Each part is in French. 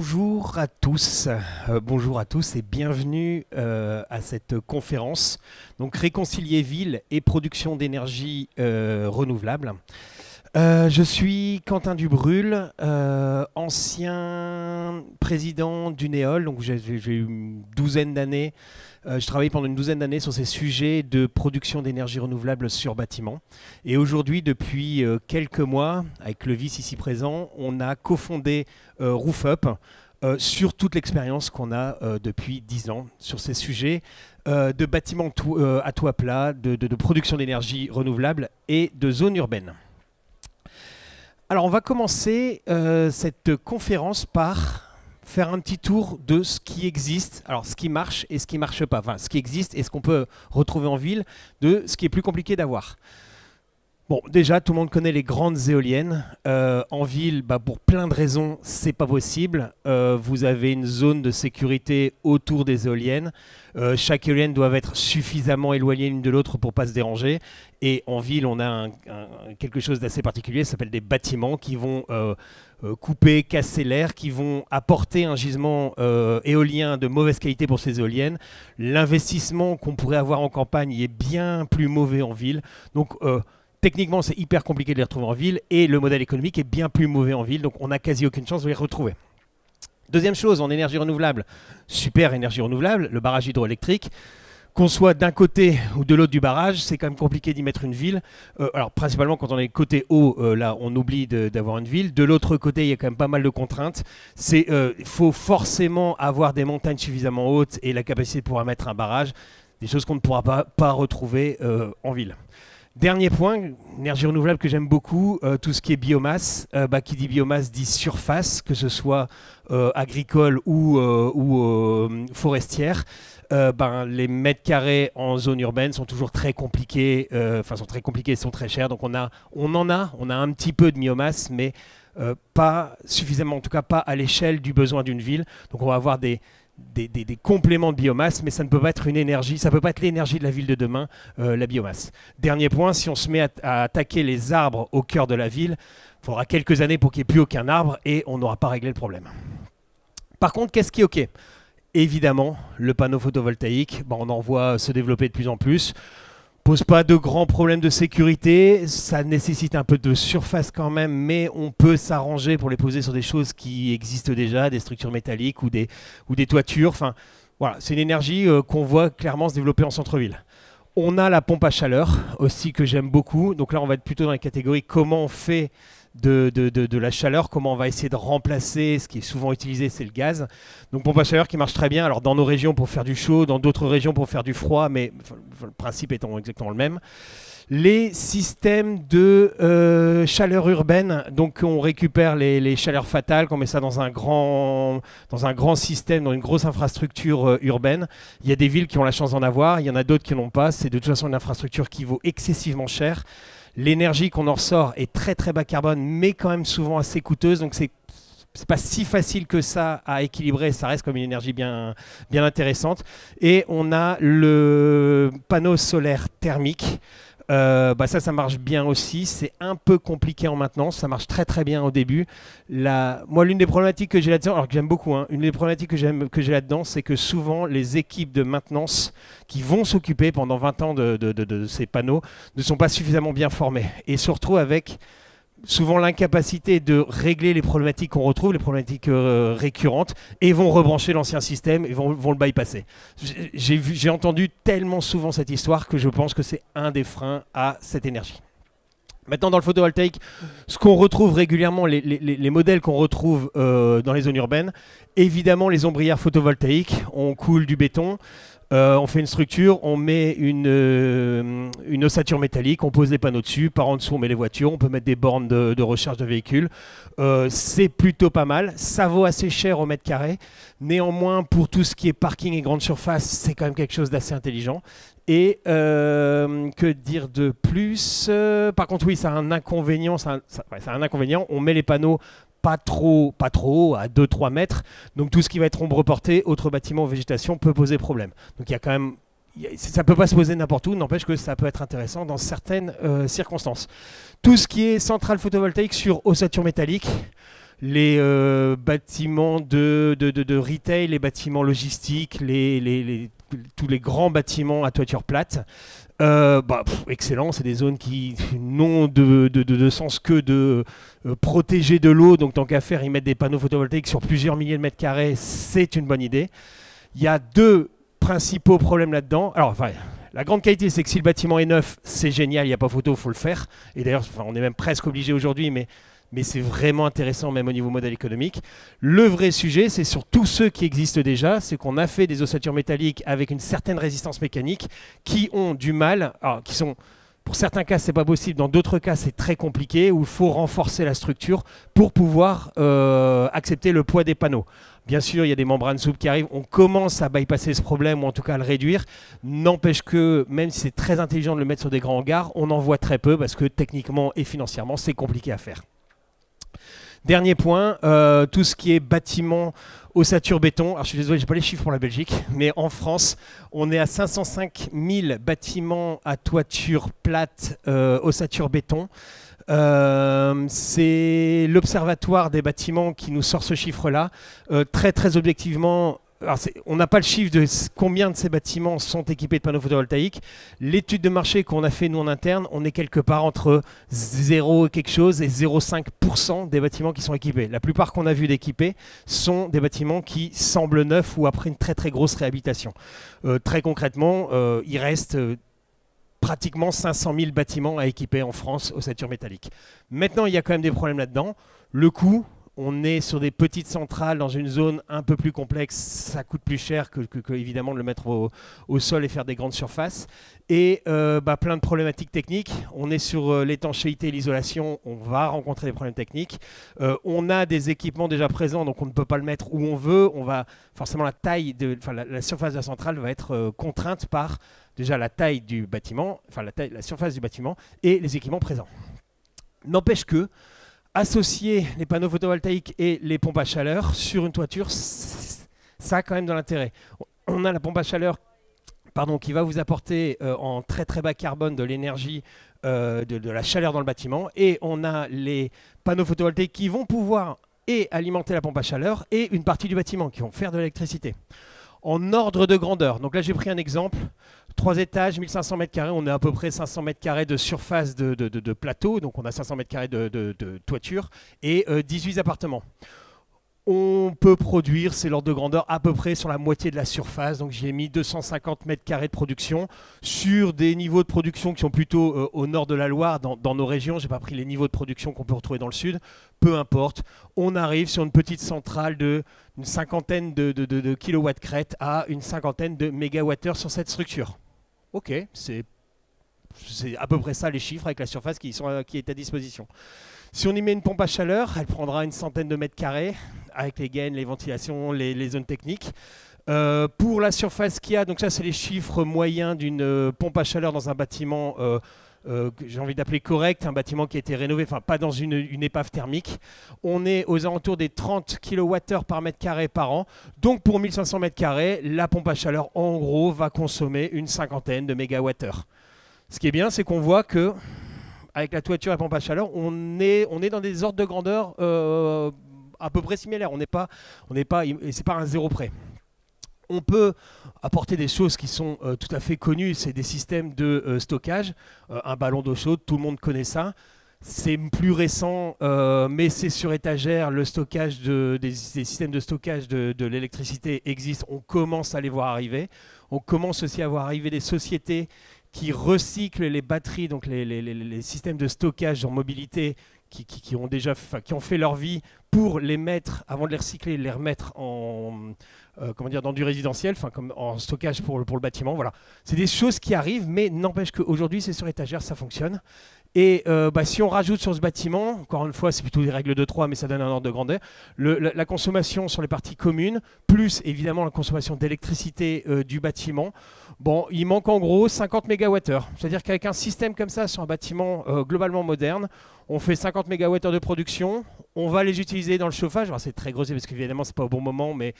Bonjour à tous et bienvenue à cette conférence. Donc réconcilier ville et production d'énergie renouvelable. Je suis Quentin Dubrul, ancien président d'Unéol, donc j'ai eu une douzaine d'années. Je travaillais pendant une douzaine d'années sur ces sujets de production d'énergie renouvelable sur bâtiment. Et aujourd'hui, depuis quelques mois, avec le vice ici présent, on a cofondé RoofUp sur toute l'expérience qu'on a depuis 10 ans sur ces sujets de bâtiments à toit plat, de production d'énergie renouvelable et de zones urbaines. Alors on va commencer cette conférence par faire un petit tour de ce qui existe, alors ce qui marche et ce qui ne marche pas, enfin ce qui existe et ce qu'on peut retrouver en ville, de ce qui est plus compliqué d'avoir. Bon, déjà, tout le monde connaît les grandes éoliennes. En ville, pour plein de raisons, c'est pas possible. Vous avez une zone de sécurité autour des éoliennes. Chaque éolienne doit être suffisamment éloignée l'une de l'autre pour pas se déranger. Et en ville, on a quelque chose d'assez particulier, ça s'appelle des bâtiments qui vont couper, casser l'air, qui vont apporter un gisement éolien de mauvaise qualité pour ces éoliennes. L'investissement qu'on pourrait avoir en campagne est bien plus mauvais en ville. Donc, techniquement, c'est hyper compliqué de les retrouver en ville et le modèle économique est bien plus mauvais en ville, donc on n'a quasi aucune chance de les retrouver. Deuxième chose, en énergie renouvelable, super énergie renouvelable, le barrage hydroélectrique. Qu'on soit d'un côté ou de l'autre du barrage, c'est quand même compliqué d'y mettre une ville. Alors principalement quand on est côté haut, là on oublie d'avoir une ville. De l'autre côté, il y a quand même pas mal de contraintes. Il faut forcément avoir des montagnes suffisamment hautes et la capacité de pouvoir mettre un barrage, des choses qu'on ne pourra pas retrouver en ville. Dernier point, énergie renouvelable que j'aime beaucoup, tout ce qui est biomasse. Qui dit biomasse dit surface, que ce soit agricole ou forestière. Les mètres carrés en zone urbaine sont toujours très compliqués, sont très chers. Donc on a un petit peu de biomasse, mais pas suffisamment, en tout cas pas à l'échelle du besoin d'une ville. Donc on va avoir des compléments de biomasse, mais ça ne peut pas être une énergie, ça ne peut pas être l'énergie de la ville de demain, la biomasse. Dernier point, si on se met à attaquer les arbres au cœur de la ville, il faudra quelques années pour qu'il n'y ait plus aucun arbre et on n'aura pas réglé le problème. Par contre, qu'est-ce qui est OK ? Évidemment, le panneau photovoltaïque, on en voit se développer de plus en plus. Pose pas de grands problèmes de sécurité, ça nécessite un peu de surface quand même, mais on peut s'arranger pour les poser sur des choses qui existent déjà, des structures métalliques ou des toitures. Enfin, voilà, c'est une énergie qu'on voit clairement se développer en centre-ville. On a la pompe à chaleur aussi que j'aime beaucoup. Donc là, on va être plutôt dans la catégorie comment on fait de la chaleur, comment on va essayer de remplacer ce qui est souvent utilisé, c'est le gaz. Donc pompe à chaleur qui marche très bien, alors dans nos régions pour faire du chaud, dans d'autres régions pour faire du froid, mais le principe étant exactement le même. Les systèmes de chaleur urbaine, donc on récupère les chaleurs fatales, qu'on met ça dans un grand système, dans une grosse infrastructure urbaine. Il y a des villes qui ont la chance d'en avoir, il y en a d'autres qui n'en ont pas. C'est de toute façon une infrastructure qui vaut excessivement cher. L'énergie qu'on en ressort est très très bas carbone, mais quand même souvent assez coûteuse, donc c'est pas si facile que ça à équilibrer, ça reste comme une énergie bien intéressante. Et on a le panneau solaire thermique. Ça marche bien aussi, c'est un peu compliqué en maintenance, ça marche très très bien au début. Moi, l'une des problématiques que j'ai là-dedans, alors que j'aime beaucoup, une des problématiques que j'ai là-dedans, c'est que souvent les équipes de maintenance qui vont s'occuper pendant 20 ans de ces panneaux ne sont pas suffisamment bien formées et se retrouvent avec souvent l'incapacité de régler les problématiques qu'on retrouve, les problématiques récurrentes, et vont rebrancher l'ancien système et vont le bypasser. J'ai entendu tellement souvent cette histoire que je pense que c'est un des freins à cette énergie. Maintenant, dans le photovoltaïque, ce qu'on retrouve régulièrement, les modèles qu'on retrouve dans les zones urbaines, évidemment les ombrières photovoltaïques, on coule du béton, on fait une structure, on met une ossature métallique, on pose des panneaux dessus, par en dessous on met les voitures, on peut mettre des bornes de recharge de véhicules. C'est plutôt pas mal, ça vaut assez cher au mètre carré. Néanmoins, pour tout ce qui est parking et grande surface, c'est quand même quelque chose d'assez intelligent. Et que dire de plus ? Par contre, oui, ça a un inconvénient. On met les panneaux pas trop haut, à 2-3 mètres. Donc tout ce qui va être ombre portée, autres bâtiments ou végétation peut poser problème. Donc il y a quand même ça ne peut pas se poser n'importe où, n'empêche que ça peut être intéressant dans certaines circonstances. Tout ce qui est centrale photovoltaïque sur ossature métallique, les bâtiments de retail, les bâtiments logistiques, tous les grands bâtiments à toiture plate. Excellent, c'est des zones qui n'ont de sens que de protéger de l'eau, donc tant qu'à faire, ils mettent des panneaux photovoltaïques sur plusieurs milliers de mètres carrés, c'est une bonne idée. Il y a deux principaux problèmes là-dedans. Alors, enfin, la grande qualité, c'est que si le bâtiment est neuf, c'est génial, il n'y a pas photo, il faut le faire. Et d'ailleurs, on est même presque obligé aujourd'hui, mais c'est vraiment intéressant même au niveau modèle économique. Le vrai sujet, c'est sur tous ceux qui existent déjà, c'est qu'on a fait des ossatures métalliques avec une certaine résistance mécanique qui ont du mal, alors, qui sont, pour certains cas, c'est pas possible, dans d'autres cas, c'est très compliqué, où il faut renforcer la structure pour pouvoir accepter le poids des panneaux. Bien sûr, il y a des membranes souples qui arrivent, on commence à bypasser ce problème, ou en tout cas à le réduire. N'empêche que, même si c'est très intelligent de le mettre sur des grands hangars, on en voit très peu, parce que techniquement et financièrement, c'est compliqué à faire. Dernier point, tout ce qui est bâtiment ossature béton. Alors je suis désolé, je n'ai pas les chiffres pour la Belgique, mais en France, on est à 505 000 bâtiments à toiture plate ossature béton. C'est l'Observatoire des bâtiments qui nous sort ce chiffre-là. Très objectivement, alors on n'a pas le chiffre de combien de ces bâtiments sont équipés de panneaux photovoltaïques. L'étude de marché qu'on a fait nous en interne, on est quelque part entre 0 quelque chose et 0,5% des bâtiments qui sont équipés. La plupart qu'on a vu d'équipés sont des bâtiments qui semblent neufs ou après une très grosse réhabilitation. Très concrètement, il reste pratiquement 500 000 bâtiments à équiper en France ossature métallique. Maintenant, il y a quand même des problèmes là-dedans. Le coût, on est sur des petites centrales dans une zone un peu plus complexe, ça coûte plus cher que évidemment de le mettre au sol et faire des grandes surfaces. Et plein de problématiques techniques. On est sur l'étanchéité et l'isolation, on va rencontrer des problèmes techniques. On a des équipements déjà présents, donc on ne peut pas le mettre où on veut. On va forcément la surface de la centrale va être contrainte par déjà la taille du bâtiment, la surface du bâtiment et les équipements présents. N'empêche que associer les panneaux photovoltaïques et les pompes à chaleur sur une toiture, ça a quand même de l'intérêt. On a la pompe à chaleur qui va vous apporter en très bas carbone de l'énergie, de la chaleur dans le bâtiment, et on a les panneaux photovoltaïques qui vont pouvoir alimenter la pompe à chaleur et une partie du bâtiment qui vont faire de l'électricité. En ordre de grandeur, donc là j'ai pris un exemple, 3 étages, 1500 m², on est à peu près 500 m² de surface de plateau, donc on a 500 m² de toiture et 18 appartements. On peut produire, c'est l'ordre de grandeur, à peu près sur la moitié de la surface, donc j'ai mis 250 m² de production sur des niveaux de production qui sont plutôt au nord de la Loire, dans nos régions. Je n'ai pas pris les niveaux de production qu'on peut retrouver dans le sud, peu importe. On arrive sur une petite centrale d'une cinquantaine de kilowatts crête à une cinquantaine de mégawattheures sur cette structure. Ok, c'est à peu près ça les chiffres avec la surface qui est à disposition. Si on y met une pompe à chaleur, elle prendra une centaine de mètres carrés avec les gaines, les ventilations, les zones techniques. Pour la surface qu'il y a, donc ça c'est les chiffres moyens d'une pompe à chaleur dans un bâtiment que j'ai envie d'appeler correct, un bâtiment qui a été rénové, enfin pas dans une épave thermique. On est aux alentours des 30 kWh par mètre carré par an. Donc pour 1500 mètres carrés, la pompe à chaleur en gros va consommer une cinquantaine de mégawattheures. Ce qui est bien, c'est qu'on voit que avec la toiture et la pompe à chaleur, on est dans des ordres de grandeur à peu près similaires. Et c'est pas un zéro près. On peut apporter des choses qui sont tout à fait connues, c'est des systèmes de stockage. Un ballon d'eau chaude, tout le monde connaît ça. C'est plus récent, mais c'est sur étagère. Le stockage des systèmes de stockage de l'électricité existent. On commence à les voir arriver. On commence aussi à voir arriver des sociétés qui recyclent les batteries, donc les systèmes de stockage en mobilité qui ont fait leur vie pour les mettre, avant de les recycler, les remettre dans du résidentiel, comme en stockage pour le bâtiment. Voilà. C'est des choses qui arrivent, mais n'empêche qu'aujourd'hui, c'est sur étagère, ça fonctionne. Et si on rajoute sur ce bâtiment, encore une fois, c'est plutôt des règles de 3, mais ça donne un ordre de grandeur, la consommation sur les parties communes, plus évidemment la consommation d'électricité du bâtiment, il manque en gros 50 MWh. C'est-à-dire qu'avec un système comme ça sur un bâtiment globalement moderne, on fait 50 MWh de production, on va les utiliser dans le chauffage. Alors c'est très grossier parce qu'évidemment, c'est pas au bon moment, mais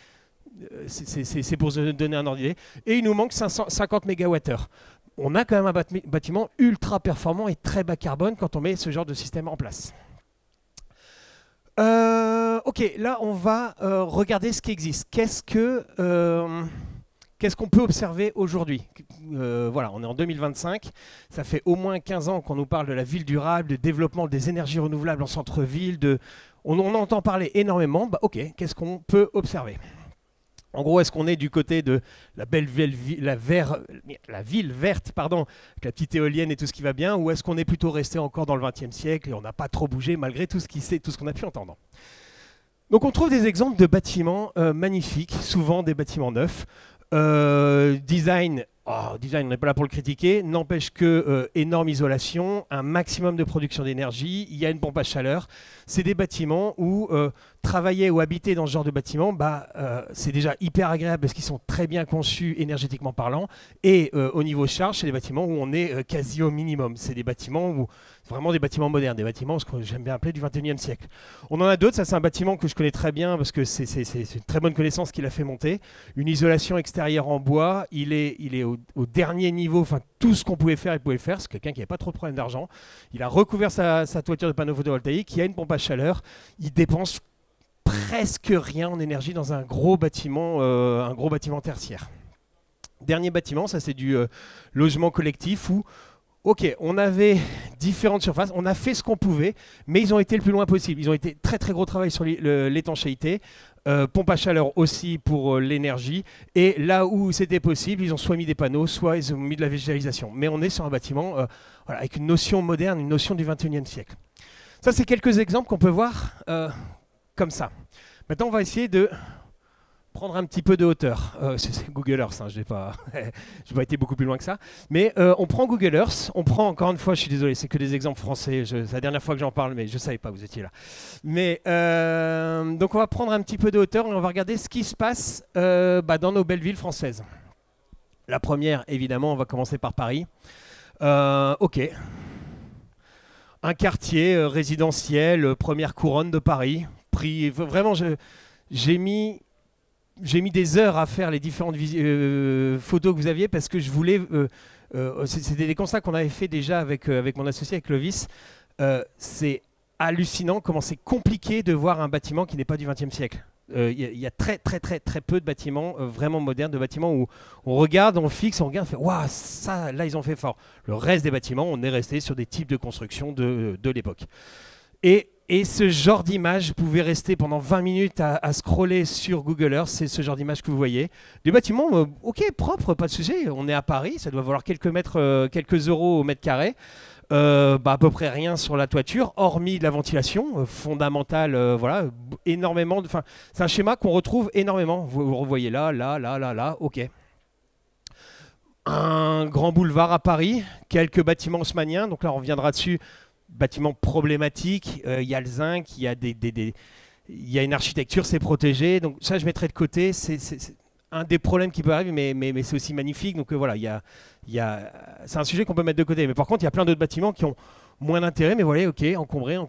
c'est pour se donner un ordre d'idée. Et il nous manque 50 MWh. On a quand même un bâtiment ultra performant et très bas carbone quand on met ce genre de système en place. Ok, là on va regarder ce qui existe. Qu'est-ce qu'on peut observer aujourd'hui? Voilà, on est en 2025. Ça fait au moins 15 ans qu'on nous parle de la ville durable, du développement des énergies renouvelables en centre-ville. On entend parler énormément. Bah, ok, qu'est-ce qu'on peut observer? En gros, est-ce qu'on est du côté de la belle la ville verte, pardon, avec la petite éolienne et tout ce qui va bien, ou est-ce qu'on est plutôt resté encore dans le XXe siècle et on n'a pas trop bougé malgré tout ce qu'on a pu entendre? Donc on trouve des exemples de bâtiments magnifiques, souvent des bâtiments neufs. Design, design, on n'est pas là pour le critiquer, n'empêche que énorme isolation, un maximum de production d'énergie, il y a une pompe à chaleur. C'est des bâtiments où travailler ou habiter dans ce genre de bâtiment, c'est déjà hyper agréable parce qu'ils sont très bien conçus énergétiquement parlant. Et au niveau charge, c'est des bâtiments où on est quasi au minimum. C'est des bâtiments où vraiment des bâtiments modernes, des bâtiments ce que j'aime bien appeler du 21e siècle. On en a d'autres, ça c'est un bâtiment que je connais très bien parce que c'est une très bonne connaissance qui l'a fait monter. Une isolation extérieure en bois, il est au dernier niveau, enfin tout ce qu'on pouvait faire, il pouvait le faire. C'est quelqu'un qui n'avait pas trop de problème d'argent. Il a recouvert sa toiture de panneaux photovoltaïques, il y a une pompe à chaleur, il dépense presque rien en énergie dans un gros bâtiment tertiaire. Dernier bâtiment, ça c'est du logement collectif où ok, on avait différentes surfaces, on a fait ce qu'on pouvait, mais ils ont été le plus loin possible. Ils ont été très très gros travail sur l'étanchéité, pompe à chaleur aussi pour l'énergie, et là où c'était possible, ils ont soit mis des panneaux, soit ils ont mis de la végétalisation. Mais on est sur un bâtiment avec une notion moderne, une notion du 21e siècle. Ça, c'est quelques exemples qu'on peut voir comme ça. Maintenant, on va essayer de prendre un petit peu de hauteur. C'est Google Earth, hein, je n'ai pas été beaucoup plus loin que ça. Mais on prend Google Earth, on prend, encore une fois, je suis désolé, c'est que des exemples français, c'est la dernière fois que j'en parle, mais je ne savais pas que vous étiez là. Mais, donc on va prendre un petit peu de hauteur et on va regarder ce qui se passe dans nos belles villes françaises. La première, évidemment, on va commencer par Paris. Ok. Un quartier résidentiel, première couronne de Paris. Vraiment, j'ai mis des heures à faire les différentes photos que vous aviez parce que je voulais. C'était des constats qu'on avait fait déjà avec mon associé, avec Clovis. C'est hallucinant comment c'est compliqué de voir un bâtiment qui n'est pas du XXe siècle. Il y a très peu de bâtiments vraiment modernes, de bâtiments où on regarde, on fixe, on regarde, on fait waouh, ça, là ils ont fait fort. Le reste des bâtiments, on est resté sur des types de construction de l'époque. Et ce genre d'image, vous pouvez rester pendant 20 minutes à scroller sur Google Earth, c'est ce genre d'image que vous voyez. Des bâtiments, ok, propres, pas de souci, on est à Paris, ça doit valoir quelques euros au mètre carré. À peu près rien sur la toiture, hormis de la ventilation fondamentale, voilà, énormément. C'est un schéma qu'on retrouve énormément. Vous revoyez là, ok. Un grand boulevard à Paris, quelques bâtiments haussmanniens, donc là on reviendra dessus. Bâtiments problématiques, il y a le zinc, il y a une architecture, c'est protégé. Donc ça, je mettrai de côté. C'est un des problèmes qui peut arriver, mais c'est aussi magnifique. Donc voilà, c'est un sujet qu'on peut mettre de côté. Mais par contre, il y a plein d'autres bâtiments qui ont moins d'intérêt. Mais voilà, ok, encombré.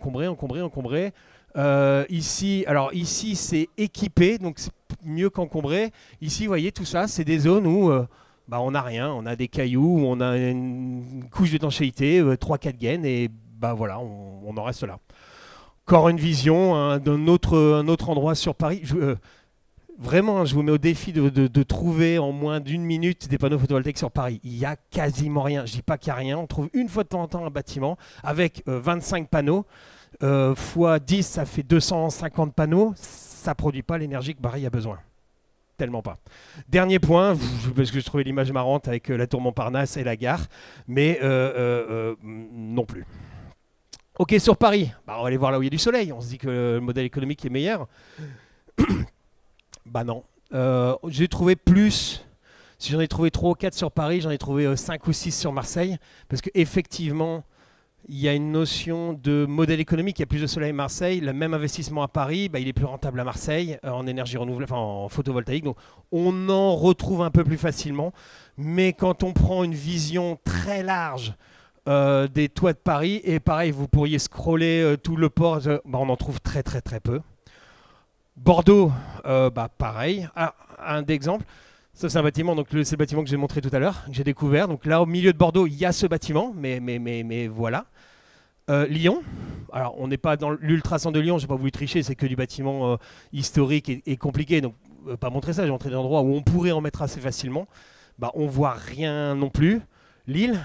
Ici, c'est équipé, donc c'est mieux qu'encombré. Ici, vous voyez, tout ça, c'est des zones où on n'a rien. On a des cailloux, on a une couche d'étanchéité, 3-4 gaines, et voilà, on en reste là. Encore une vision d'un autre endroit sur Paris. Vraiment, je vous mets au défi de trouver en moins d'une minute des panneaux photovoltaïques sur Paris. Il n'y a quasiment rien. Je ne dis pas qu'il n'y a rien. On trouve une fois de temps en temps un bâtiment avec 25 panneaux. Fois 10, ça fait 250 panneaux. Ça ne produit pas l'énergie que Paris a besoin. Tellement pas. Dernier point, parce que je trouvais l'image marrante avec la tour Montparnasse et la gare, mais non plus. Ok, sur Paris, on va aller voir là où il y a du soleil. On se dit que le modèle économique est meilleur. Non. J'ai trouvé plus. Si j'en ai trouvé 3 ou 4 sur Paris, j'en ai trouvé 5 ou 6 sur Marseille. Parce qu'effectivement, il y a une notion de modèle économique. Il y a plus de soleil à Marseille. Le même investissement à Paris, il est plus rentable à Marseille en énergie renouvelable, en photovoltaïque. Donc on en retrouve un peu plus facilement. Mais quand on prend une vision très large des toits de Paris, et pareil, vous pourriez scroller tout le port, on en trouve très peu. Bordeaux, pareil. Un exemple, ça c'est un bâtiment, donc c'est le bâtiment que j'ai montré tout à l'heure, que j'ai découvert. Donc là, au milieu de Bordeaux, il y a ce bâtiment, mais voilà. Lyon. Alors, on n'est pas dans l'ultracentre de Lyon, j'ai pas voulu tricher, c'est que du bâtiment historique et compliqué, donc pas montrer ça, j'ai montré des endroits où on pourrait en mettre assez facilement. Bah, on voit rien non plus. Lille,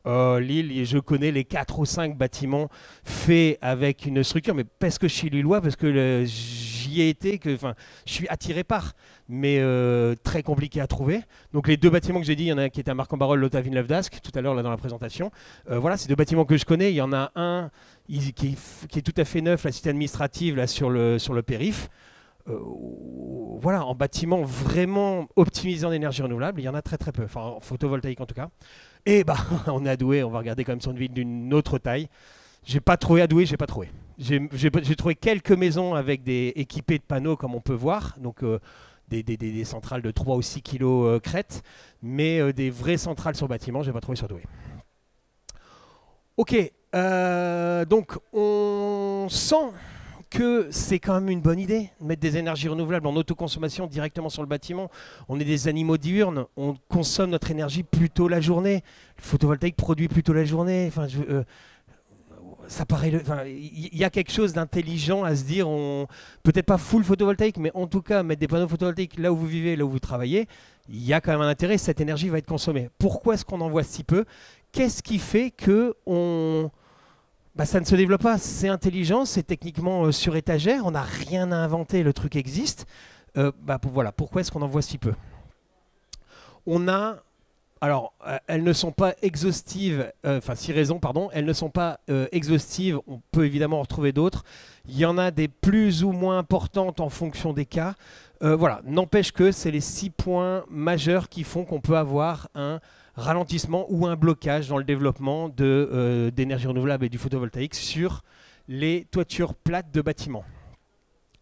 Lille, je connais les 4 ou 5 bâtiments faits avec une structure, mais parce que je suis lillois, parce que j'y ai été, je suis attiré par, mais très compliqué à trouver. Donc les 2 bâtiments que j'ai dit, il y en a un qui était à Marc-en-Barœul, l'autre à Villeneuve-d'Ascq, tout à l'heure là dans la présentation. Voilà, c'est 2 bâtiments que je connais. Il y en a un qui est tout à fait neuf, la cité administrative là sur le périph'. Voilà, en bâtiment vraiment optimisé en énergie renouvelable, il y en a très très peu, enfin en photovoltaïque en tout cas. Et bah, on est à Douai, on va regarder quand même sur une ville d'une autre taille. J'ai pas trouvé à Douai, j'ai pas trouvé. J'ai trouvé quelques maisons avec équipées de panneaux comme on peut voir, donc des centrales de 3 ou 6 kilos crête, mais des vraies centrales sur bâtiment, j'ai pas trouvé sur Douai. Ok, donc on sent que c'est quand même une bonne idée de mettre des énergies renouvelables en autoconsommation directement sur le bâtiment. On est des animaux diurnes, on consomme notre énergie plutôt la journée. Le photovoltaïque produit plutôt la journée. Enfin, ça paraît. Il y a quelque chose d'intelligent à se dire. Peut-être pas full photovoltaïque, mais en tout cas mettre des panneaux photovoltaïques là où vous vivez, là où vous travaillez. Il y a quand même un intérêt. Cette énergie va être consommée. Pourquoi est-ce qu'on en voit si peu? Qu'est-ce qui fait que ça ne se développe pas, c'est intelligent, c'est techniquement sur étagère, on n'a rien à inventer, le truc existe. Voilà, pourquoi est-ce qu'on en voit si peu? Alors, elles ne sont pas exhaustives, 6 raisons, pardon, elles ne sont pas exhaustives, on peut évidemment en retrouver d'autres. Il y en a des plus ou moins importantes en fonction des cas. Voilà, n'empêche que c'est les 6 points majeurs qui font qu'on peut avoir un ralentissement ou un blocage dans le développement d'énergie renouvelable et du photovoltaïque sur les toitures plates de bâtiments.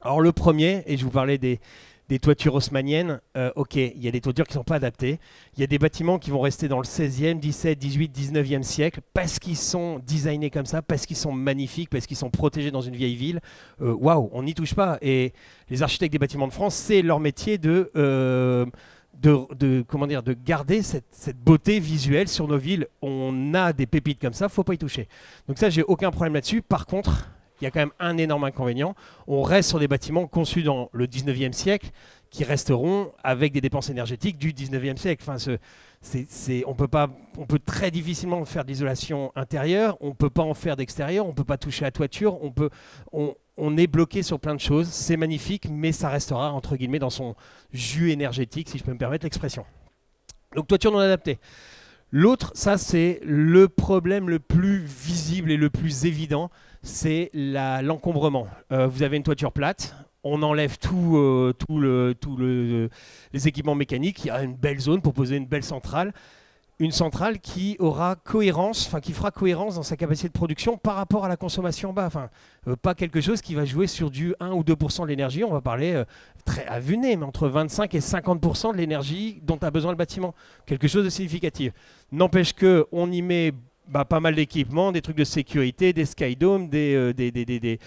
Alors le premier, et je vous parlais des toitures haussmanniennes, ok, il y a des toitures qui ne sont pas adaptées. Il y a des bâtiments qui vont rester dans le 16e, 17, 18, 19e siècle parce qu'ils sont designés comme ça, parce qu'ils sont magnifiques, parce qu'ils sont protégés dans une vieille ville. Waouh, on n'y touche pas. Et les architectes des bâtiments de France, c'est leur métier de garder cette beauté visuelle sur nos villes. On a des pépites comme ça, il ne faut pas y toucher. Donc ça, j'ai aucun problème là-dessus. Par contre, il y a quand même un énorme inconvénient. On reste sur des bâtiments conçus dans le 19e siècle qui resteront avec des dépenses énergétiques du 19e siècle. On peut très difficilement faire de l'isolation intérieure, on ne peut pas en faire d'extérieur, on ne peut pas toucher à la toiture, on est bloqué sur plein de choses. C'est magnifique, mais ça restera entre guillemets dans son jus énergétique, si je peux me permettre l'expression. Donc toiture non adaptée. L'autre, ça c'est le problème le plus visible et le plus évident, c'est l'encombrement. Vous avez une toiture plate, on enlève les équipements mécaniques, il y a une belle zone pour poser une belle centrale. Une centrale qui aura cohérence, qui fera cohérence dans sa capacité de production par rapport à la consommation bas. Pas quelque chose qui va jouer sur du 1 ou 2% de l'énergie, on va parler très à vue nez, mais entre 25 et 50% de l'énergie dont a besoin le bâtiment. Quelque chose de significatif. N'empêche qu'on y met pas mal d'équipements, des trucs de sécurité, des skydomes, des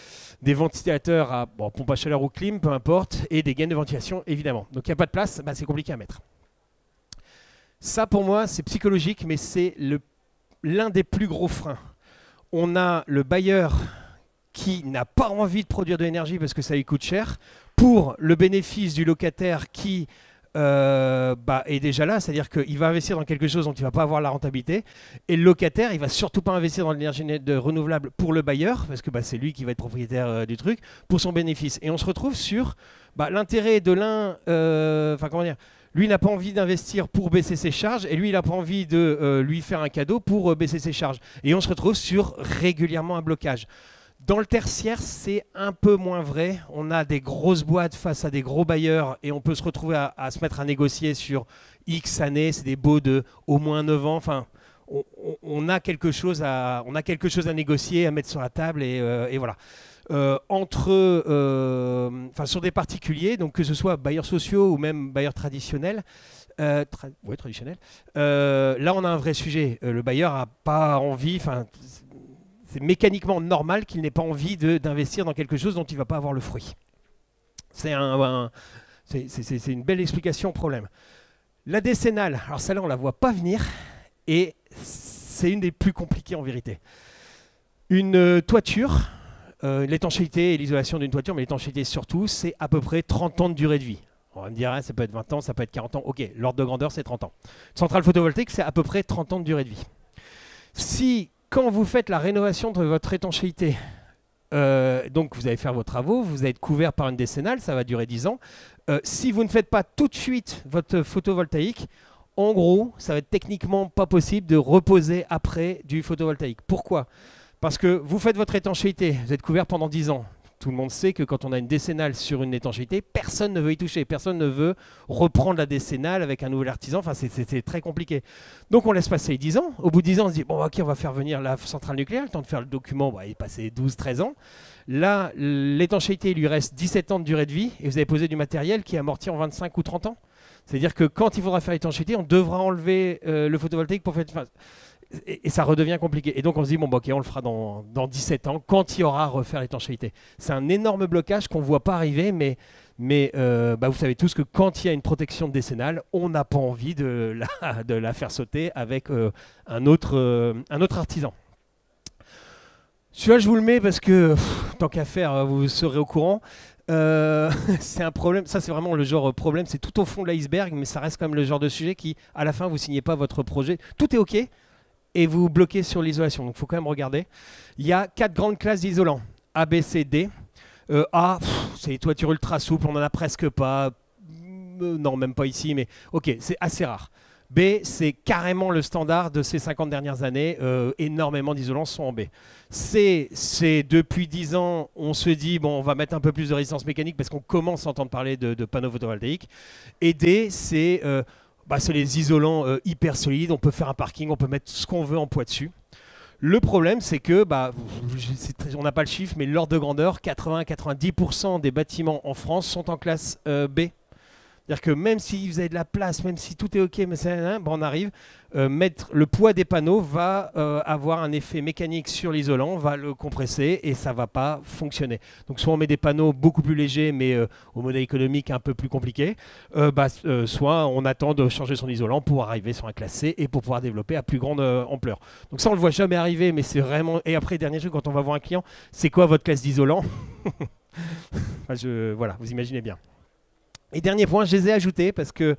ventilateurs à pompe à chaleur ou clim, peu importe, et des gaines de ventilation évidemment. Donc il n'y a pas de place, c'est compliqué à mettre. Ça, pour moi, c'est psychologique, mais c'est l'un des plus gros freins. On a le bailleur qui n'a pas envie de produire de l'énergie parce que ça lui coûte cher, pour le bénéfice du locataire qui est déjà là, c'est-à-dire qu'il va investir dans quelque chose dont il ne va pas avoir la rentabilité, et le locataire, il ne va surtout pas investir dans l'énergie renouvelable pour le bailleur, parce que c'est lui qui va être propriétaire du truc, pour son bénéfice. Et on se retrouve sur l'intérêt de l'un, lui n'a pas envie d'investir pour baisser ses charges, et lui il n'a pas envie de lui faire un cadeau pour baisser ses charges. Et on se retrouve sur régulièrement un blocage. Dans le tertiaire, c'est un peu moins vrai. On a des grosses boîtes face à des gros bailleurs et on peut se retrouver à se mettre à négocier sur X années. C'est des baux de au moins 9 ans. On a quelque chose à négocier, à mettre sur la table et voilà. Sur des particuliers, donc que ce soit bailleurs sociaux ou même bailleurs traditionnels, traditionnels. Là, on a un vrai sujet. Le bailleur n'a pas envie. C'est mécaniquement normal qu'il n'ait pas envie d'investir dans quelque chose dont il ne va pas avoir le fruit. C'est une belle explication au problème. La décennale, alors celle-là on ne la voit pas venir et c'est une des plus compliquées en vérité. Une toiture, l'étanchéité et l'isolation d'une toiture, mais l'étanchéité surtout, c'est à peu près 30 ans de durée de vie. On va me dire, ça peut être 20 ans, ça peut être 40 ans. Ok, l'ordre de grandeur, c'est 30 ans. Une centrale photovoltaïque, c'est à peu près 30 ans de durée de vie. Si, quand vous faites la rénovation de votre étanchéité, donc vous allez faire vos travaux, vous allez être couvert par une décennale, ça va durer 10 ans. Si vous ne faites pas tout de suite votre photovoltaïque, en gros, ça va être techniquement pas possible de reposer après du photovoltaïque. Pourquoi ? Parce que vous faites votre étanchéité, vous êtes couvert pendant 10 ans. Tout le monde sait que quand on a une décennale sur une étanchéité, personne ne veut y toucher. Personne ne veut reprendre la décennale avec un nouvel artisan. Enfin, c'est très compliqué. Donc, on laisse passer 10 ans. Au bout de 10 ans, on se dit, bon, ok, on va faire venir la centrale nucléaire. Le temps de faire le document, il est passé 12-13 ans. Là, l'étanchéité, il lui reste 17 ans de durée de vie. Et vous avez posé du matériel qui est amorti en 25 ou 30 ans. C'est-à-dire que quand il faudra faire l'étanchéité, on devra enlever le photovoltaïque pour faire... Et ça redevient compliqué. Et donc on se dit, bon, ok, on le fera dans 17 ans, quand il y aura à refaire l'étanchéité. C'est un énorme blocage qu'on ne voit pas arriver, mais vous savez tous que quand il y a une protection décennale, on n'a pas envie de la faire sauter avec un autre artisan. Celui-là, je vous le mets parce que, tant qu'à faire, vous serez au courant. C'est un problème, ça c'est vraiment le genre problème, c'est tout au fond de l'iceberg, mais ça reste quand même le genre de sujet qui, à la fin, vous signez pas votre projet. Tout est OK. Et vous bloquez sur l'isolation. Donc il faut quand même regarder. Il y a 4 grandes classes d'isolants. A, B, C, D. A, c'est les toitures ultra souples, on n'en a presque pas. Non, même pas ici, mais ok, c'est assez rare. B, c'est carrément le standard de ces 50 dernières années. Énormément d'isolants sont en B. C, c'est depuis 10 ans, on se dit, bon, on va mettre un peu plus de résistance mécanique parce qu'on commence à entendre parler de panneaux photovoltaïques. Et D, c'est les isolants hyper solides, on peut faire un parking, on peut mettre ce qu'on veut en poids dessus. Le problème, c'est que, on n'a pas le chiffre, mais l'ordre de grandeur, 80-90% des bâtiments en France sont en classe B. C'est-à-dire que même si vous avez de la place, même si tout est OK, mais on arrive, mettre le poids des panneaux va avoir un effet mécanique sur l'isolant, va le compresser et ça ne va pas fonctionner. Donc soit on met des panneaux beaucoup plus légers, mais au modèle économique un peu plus compliqué, soit on attend de changer son isolant pour arriver sur un classe C et pour pouvoir développer à plus grande ampleur. Donc ça, on ne le voit jamais arriver, mais c'est vraiment... Et après, dernier truc, quand on va voir un client, c'est quoi votre classe d'isolant? Voilà, vous imaginez bien. Et dernier point, je les ai ajoutés parce que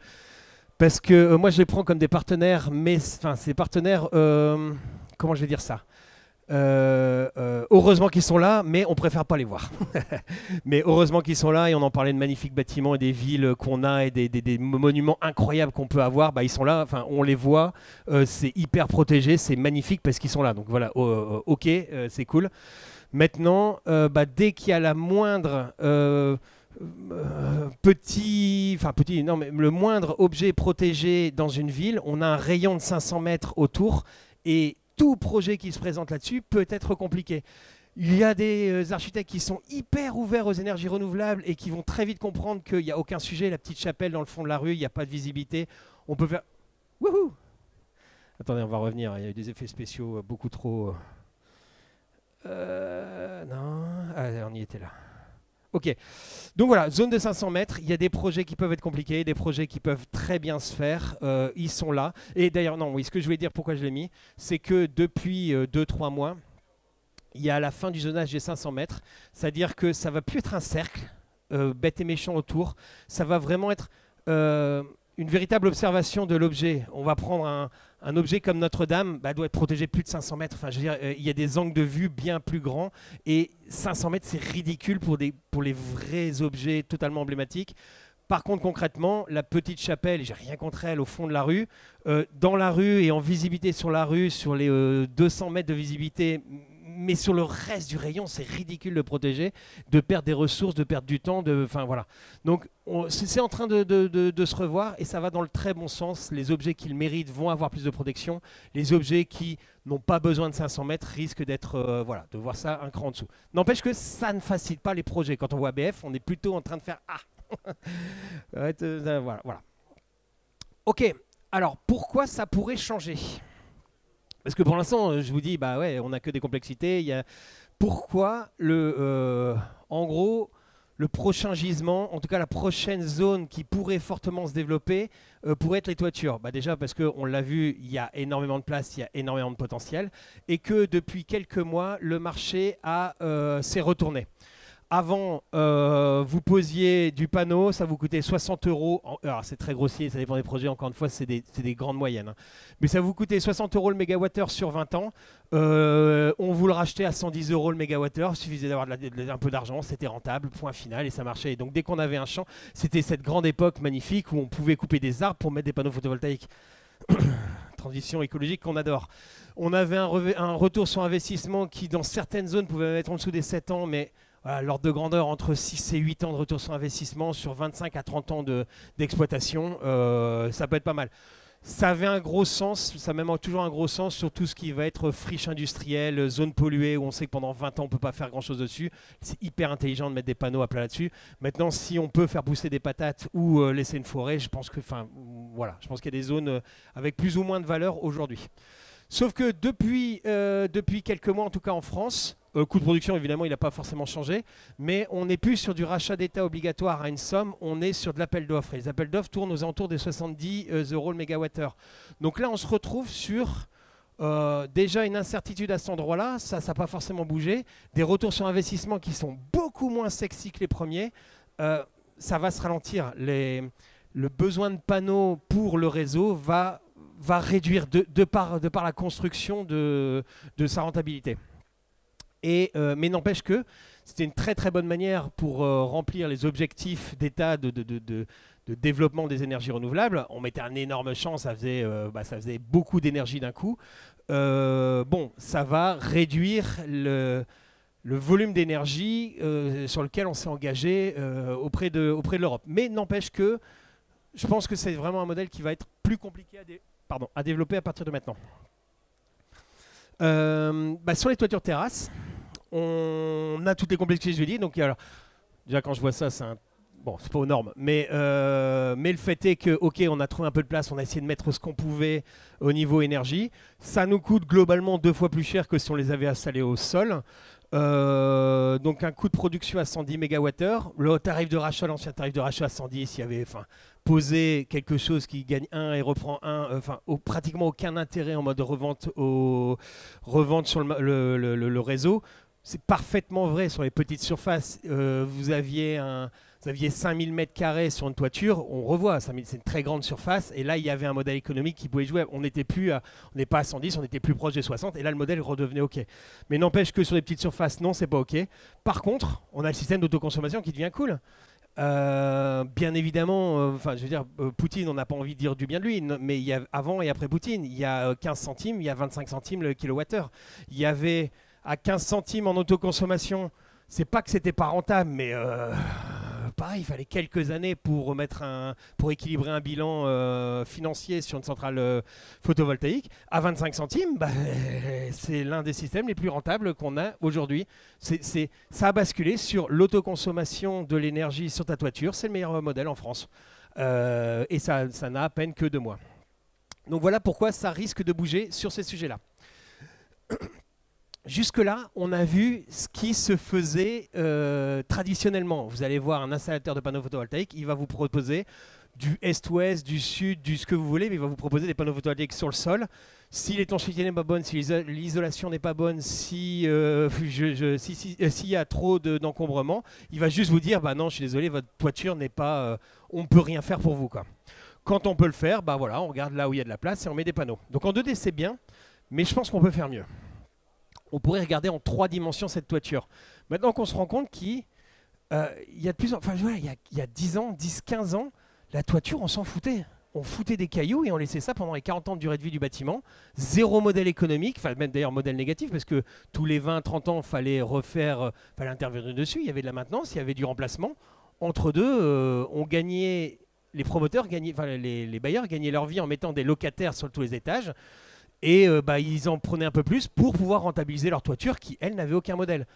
moi je les prends comme des partenaires, mais ces partenaires, comment je vais dire ça, heureusement qu'ils sont là, mais on préfère pas les voir. Mais heureusement qu'ils sont là et on en parlait de magnifiques bâtiments et des villes qu'on a et des monuments incroyables qu'on peut avoir, ils sont là, on les voit, c'est hyper protégé, c'est magnifique parce qu'ils sont là. Donc voilà, ok, c'est cool. Maintenant, dès qu'il y a la moindre... le moindre objet protégé dans une ville, on a un rayon de 500 mètres autour et tout projet qui se présente là-dessus peut être compliqué. Il y a des architectes qui sont hyper ouverts aux énergies renouvelables et qui vont très vite comprendre qu'il n'y a aucun sujet. La petite chapelle dans le fond de la rue, il n'y a pas de visibilité. On peut faire... Wouhou! Attendez, on va revenir. Il y a eu des effets spéciaux beaucoup trop... Non, on y était là. Ok, donc voilà, zone de 500 mètres, il y a des projets qui peuvent être compliqués, des projets qui peuvent très bien se faire, ils sont là. Et d'ailleurs, non, oui, ce que je voulais dire, pourquoi je l'ai mis, c'est que depuis 2-3 mois, il y a la fin du zonage des 500 mètres, c'est-à-dire que ça ne va plus être un cercle, bête et méchant autour, ça va vraiment être une véritable observation de l'objet. On va prendre un objet comme Notre-Dame, doit être protégé plus de 500 mètres. Enfin, je veux dire, il y a des angles de vue bien plus grands. Et 500 mètres, c'est ridicule pour les vrais objets totalement emblématiques. Par contre, concrètement, la petite chapelle, j'ai rien contre elle, au fond de la rue, dans la rue et en visibilité sur la rue, sur les 200 mètres de visibilité, mais sur le reste du rayon, c'est ridicule de protéger, de perdre des ressources, de perdre du temps. Enfin voilà. Donc c'est en train de se revoir et ça va dans le très bon sens. Les objets qui le méritent vont avoir plus de protection. Les objets qui n'ont pas besoin de 500 mètres risquent d'être de voir ça un cran en dessous. N'empêche que ça ne facilite pas les projets. Quand on voit ABF, on est plutôt en train de faire voilà. Ok. Alors pourquoi ça pourrait changer ? Parce que pour l'instant, je vous dis, on n'a que des complexités. Pourquoi, en gros, le prochain gisement, en tout cas la prochaine zone qui pourrait fortement se développer, pourrait être les toitures. Bah déjà parce qu'on l'a vu, il y a énormément de place, il y a énormément de potentiel, et que depuis quelques mois, le marché s'est retourné. Avant, vous posiez du panneau, ça vous coûtait 60 euros. Alors, c'est très grossier, ça dépend des projets. Encore une fois, c'est des grandes moyennes, hein. Mais ça vous coûtait 60 euros le mégawattheure sur 20 ans. On vous le rachetait à 110 euros le mégawattheure. Il suffisait d'avoir un peu d'argent, c'était rentable, point final, et ça marchait. Et donc, dès qu'on avait un champ, c'était cette grande époque magnifique où on pouvait couper des arbres pour mettre des panneaux photovoltaïques. Transition écologique qu'on adore. On avait un retour sur investissement qui, dans certaines zones, pouvait être en dessous des 7 ans, mais voilà, l'ordre de grandeur entre 6 et 8 ans de retour sur investissement sur 25 à 30 ans d'exploitation, ça peut être pas mal. Ça avait un gros sens, ça a même toujours un gros sens sur tout ce qui va être friche industrielle, zone polluée, où on sait que pendant 20 ans on ne peut pas faire grand chose dessus. C'est hyper intelligent de mettre des panneaux à plat là-dessus. Maintenant, si on peut faire pousser des patates ou laisser une forêt, je pense que, voilà, je pense qu'il y a des zones avec plus ou moins de valeur aujourd'hui. Sauf que depuis quelques mois, en tout cas en France, le coût de production, évidemment, il n'a pas forcément changé, mais on n'est plus sur du rachat d'État obligatoire à une somme, on est sur de l'appel d'offres. Et les appels d'offres tournent aux alentours des 70 euros le mégawattheure. Donc là, on se retrouve sur déjà une incertitude à cet endroit-là, ça n'a pas forcément bougé, des retours sur investissement qui sont beaucoup moins sexy que les premiers, ça va se ralentir. Le besoin de panneaux pour le réseau va réduire de par la construction de sa rentabilité. Mais n'empêche que c'était une très très bonne manière pour remplir les objectifs d'État de développement des énergies renouvelables. On mettait un énorme champ, ça faisait beaucoup d'énergie d'un coup. Bon, ça va réduire le volume d'énergie sur lequel on s'est engagé auprès de l'Europe. Mais n'empêche que je pense que c'est vraiment un modèle qui va être plus compliqué à développer à partir de maintenant. Sur les toitures terrasses, on a toutes les complexités, je l'ai dit. Donc, alors, déjà, quand je vois ça, c'est pas aux normes. Mais le fait est que, ok, on a trouvé un peu de place, on a essayé de mettre ce qu'on pouvait au niveau énergie. Ça nous coûte globalement 2 fois plus cher que si on les avait installés au sol. Donc un coût de production à 110 MWh, le tarif de rachat, l'ancien tarif de rachat à 110, il y avait posé quelque chose qui gagne 1 et reprend 1, pratiquement aucun intérêt en mode revente sur le réseau. C'est parfaitement vrai sur les petites surfaces. Vous aviez 5000 m² sur une toiture, on revoit, c'est une très grande surface, et là il y avait un modèle économique qui pouvait jouer. On n'est pas à 110, on était plus proche des 60, et là le modèle redevenait OK. Mais n'empêche que sur les petites surfaces, non, c'est pas OK. Par contre, on a le système d'autoconsommation qui devient cool. Bien évidemment, Poutine, on n'a pas envie de dire du bien de lui, mais il y a avant et après Poutine, il y a 15 centimes, il y a 25 centimes le kilowattheure. Il y avait à 15 centimes en autoconsommation, c'est pas que c'était pas rentable, mais pareil, il fallait quelques années pour équilibrer un bilan financier sur une centrale photovoltaïque. À 25 centimes, c'est l'un des systèmes les plus rentables qu'on a aujourd'hui. Ça a basculé sur l'autoconsommation de l'énergie sur ta toiture. C'est le meilleur modèle en France. Et ça n'a à peine que 2 mois. Donc voilà pourquoi ça risque de bouger sur ces sujets-là. Jusque-là, on a vu ce qui se faisait traditionnellement. Vous allez voir un installateur de panneaux photovoltaïques, il va vous proposer du est-ouest, du sud, du ce que vous voulez, mais il va vous proposer des panneaux photovoltaïques sur le sol. Si l'étanchéité n'est pas bonne, si l'isolation n'est pas bonne, s'il y a trop d'encombrement, il va juste vous dire non, je suis désolé, votre toiture n'est pas, on ne peut rien faire pour vous, quoi. Quand on peut le faire, on regarde là où il y a de la place et on met des panneaux. Donc en 2D c'est bien, mais je pense qu'on peut faire mieux. On pourrait regarder en 3 dimensions cette toiture. Maintenant qu'on se rend compte qu'il y a de plus il y a 10 ans, 10, 15 ans, la toiture, on s'en foutait. On foutait des cailloux et on laissait ça pendant les 40 ans de durée de vie du bâtiment. Zéro modèle économique, même d'ailleurs modèle négatif, parce que tous les 20, 30 ans, fallait intervenir dessus. Il y avait de la maintenance, il y avait du remplacement. Entre deux, on gagnait, les promoteurs gagnaient, les bailleurs gagnaient leur vie en mettant des locataires sur tous les étages. Et ils en prenaient un peu plus pour pouvoir rentabiliser leur toiture qui, elle, n'avait aucun modèle.